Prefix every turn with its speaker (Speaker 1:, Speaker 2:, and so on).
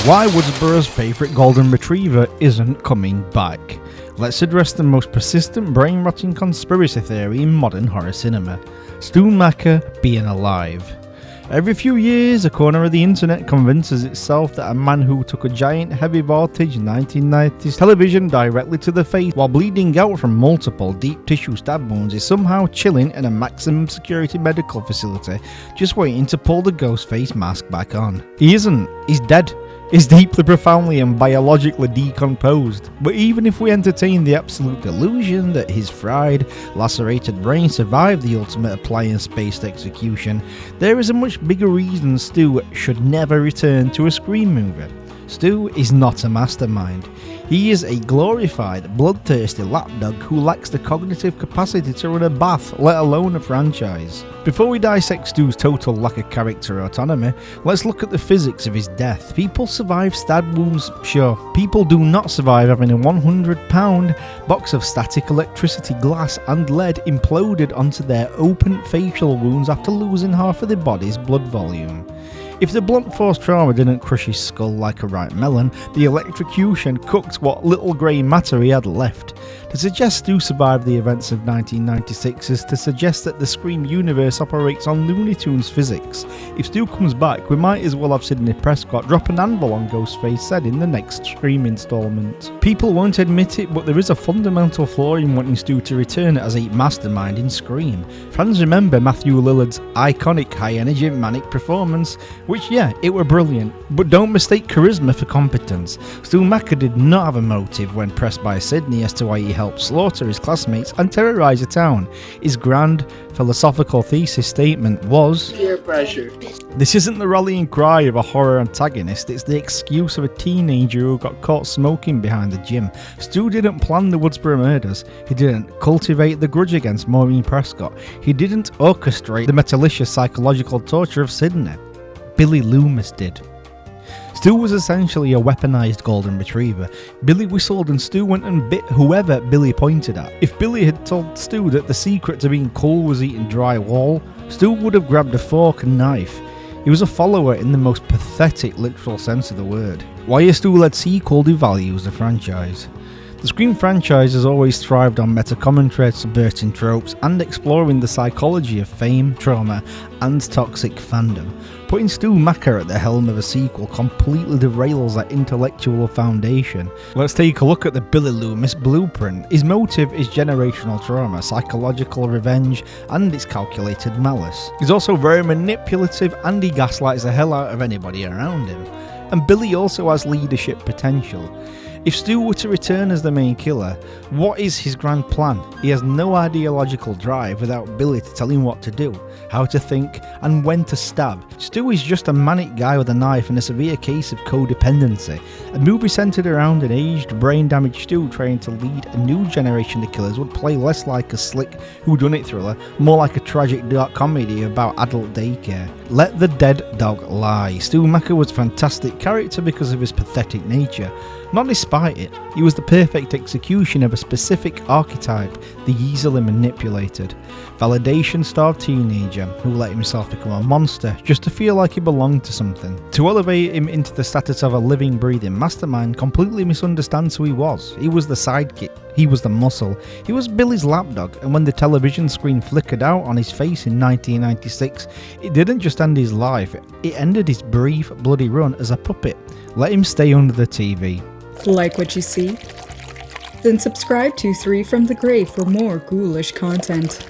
Speaker 1: Why Woodsboro's favourite golden retriever isn't coming back. Let's address the most persistent brain-rotting conspiracy theory in modern horror cinema: Stu Macher being alive. Every few years, a corner of the internet convinces itself that a man who took a giant heavy voltage 1990s television directly to the face while bleeding out from multiple deep tissue stab wounds is somehow chilling in a maximum security medical facility just waiting to pull the ghost face mask back on. He isn't. He's dead. Is deeply, profoundly and biologically decomposed. But even if we entertain the absolute delusion that his fried, lacerated brain survived the ultimate appliance-based execution, there is a much bigger reason Stu should never return to a Scream movie. Stu is not a mastermind. He is a glorified, bloodthirsty lapdog who lacks the cognitive capacity to run a bath, let alone a franchise. Before we dissect Stu's total lack of character autonomy, let's look at the physics of his death. People survive stab wounds, sure. People do not survive having a 100-pound box of static electricity glass and lead imploded onto their open facial wounds after losing half of their body's blood volume. If the blunt force trauma didn't crush his skull like a ripe melon, the electrocution cooked what little grey matter he had left. To suggest Stu survived the events of 1996 is to suggest that the Scream universe operates on Looney Tunes physics. If Stu comes back, we might as well have Sidney Prescott drop an anvil on Ghostface's head in the next Scream installment. People won't admit it, but there is a fundamental flaw in wanting Stu to return as a mastermind in Scream. Fans remember Matthew Lillard's iconic high-energy manic performance, which, yeah, it were brilliant, but don't mistake charisma for competence. Stu Macher did not have a motive when pressed by Sidney as to why he helped slaughter his classmates and terrorise a town. His grand philosophical thesis statement was
Speaker 2: peer pressure.
Speaker 1: This isn't the rallying cry of a horror antagonist, it's the excuse of a teenager who got caught smoking behind the gym. Stu didn't plan the Woodsboro murders, he didn't cultivate the grudge against Maureen Prescott, he didn't orchestrate the metalicious psychological torture of Sidney. Billy Loomis did. Stu was essentially a weaponized golden retriever. Billy whistled and Stu went and bit whoever Billy pointed at. If Billy had told Stu that the secret to being cool was eating dry wall, Stu would have grabbed a fork and knife. He was a follower in the most pathetic literal sense of the word. Why a Stu-led sequel devalues the franchise? The Scream franchise has always thrived on meta-commentary, subverting tropes, and exploring the psychology of fame, trauma, and toxic fandom. Putting Stu Macher at the helm of a sequel completely derails that intellectual foundation. Let's take a look at the Billy Loomis blueprint. His motive is generational trauma, psychological revenge, and its calculated malice. He's also very manipulative and he gaslights the hell out of anybody around him. And Billy also has leadership potential. If Stu were to return as the main killer, what is his grand plan? He has no ideological drive without Billy to tell him what to do, how to think, and when to stab. Stu is just a manic guy with a knife and a severe case of codependency. A movie centred around an aged, brain-damaged Stu trying to lead a new generation of killers would play less like a slick whodunit thriller, more like a tragic dark comedy about adult daycare. Let the dead dog lie. Stu Macher was a fantastic character because of his pathetic nature. Not despite it, he was the perfect execution of a specific archetype, the easily manipulated, validation-starved teenager who let himself become a monster just to feel like he belonged to something. To elevate him into the status of a living, breathing mastermind completely misunderstands who he was. He was the sidekick, he was the muscle, he was Billy's lapdog, and when the television screen flickered out on his face in 1996, it didn't just end his life, it ended his brief, bloody run as a puppet. Let him stay under the TV.
Speaker 3: Like what you see? Then subscribe to 3 from the Grave for more ghoulish content.